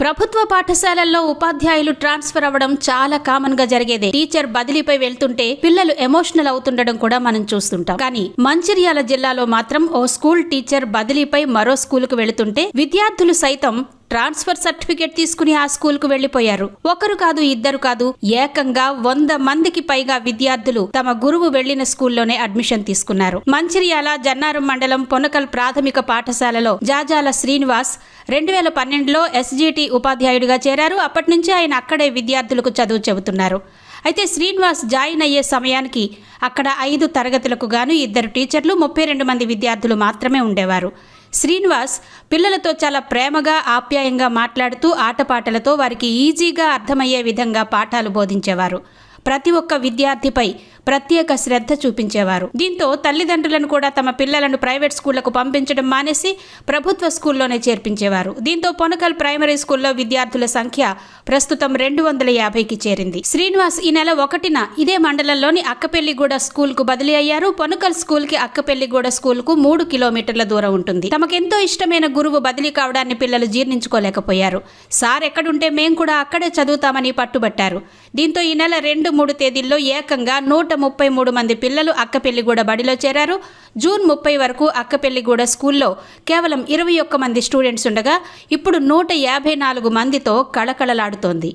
ప్రభుత్వ పాఠశాలల్లో ఉపాధ్యాయులు ట్రాన్స్ఫర్ అవ్వడం చాలా కామన్ గా జరిగేదే. టీచర్ బదిలీపై వెళ్తుంటే పిల్లలు ఎమోషనల్ అవుతుండడం కూడా మనం చూస్తుంటాం. కానీ మంచిర్యాల జిల్లాలో మాత్రం ఓ స్కూల్ టీచర్ బదిలీపై మరో స్కూలుకు వెళుతుంటే విద్యార్థులు సైతం ట్రాన్స్ఫర్ సర్టిఫికేట్ తీసుకుని ఆ స్కూల్ కు వెళ్లిపోయారు. ఒకరు కాదు, ఇద్దరు కాదు, ఏకంగా 100 మందికి పైగా విద్యార్థులు తమ గురువు వెళ్లిన స్కూల్లోనే అడ్మిషన్ తీసుకున్నారు. మంచిర్యాల జన్నారం మండలం పొనకల్ ప్రాథమిక పాఠశాలలో జాజాల శ్రీనివాస్ 2012లో SGT ఉపాధ్యాయుడిగా చేరారు. అప్పటి నుంచి ఆయన అక్కడే విద్యార్థులకు చదువు చెబుతున్నారు. అయితే శ్రీనివాస్ జాయిన్ అయ్యే సమయానికి అక్కడ 5 తరగతులకు గాను 2 టీచర్లు, 32 మంది విద్యార్థులు మాత్రమే ఉండేవారు. శ్రీనివాస్ పిల్లలతో చాలా ప్రేమగా, ఆప్యాయంగా మాట్లాడుతూ ఆటపాటలతో వారికి ఈజీగా అర్థమయ్యే విధంగా పాఠాలు బోధించేవారు. ప్రతి ఒక్క విద్యార్థిపై ప్రత్యేక శ్రద్ధ చూపించేవారు. దీంతో తల్లిదండ్రులను కూడా తమ పిల్లలను ప్రైవేట్ స్కూళ్లకు పంపించడం మానేసి ప్రభుత్వ స్కూల్లోనే చేర్పించేవారు. దీంతో పొనకల్ ప్రైమరీ స్కూల్లో విద్యార్థుల సంఖ్య ప్రస్తుతం 250కి చేరింది. శ్రీనివాస్ ఈ నెల 1న ఇదే మండలంలోని అక్కపెల్లిగూడ స్కూల్ కు బదిలీ అయ్యారు. పొనకల్ స్కూల్ కి అక్కపెల్లిగూడ స్కూల్ కు 3 కిలోమీటర్ల దూరం ఉంటుంది. తమకెంతో ఇష్టమైన గురువు బదిలీ కావడాన్ని పిల్లలు జీర్ణించుకోలేకపోయారు. సార్ ఎక్కడుంటే మేం కూడా అక్కడే చదువుతామని పట్టుబట్టారు. దీంతో ఈ నెల 2-3 తేదీల్లో ఏకంగా 133 మంది పిల్లలు అక్కపెల్లిగూడ బడిలో చేరారు. జూన్ 30 వరకు అక్కపెల్లిగూడ స్కూల్లో కేవలం 21 మంది స్టూడెంట్స్ ఉండగా ఇప్పుడు 154 మందితో కళకళలాడుతోంది.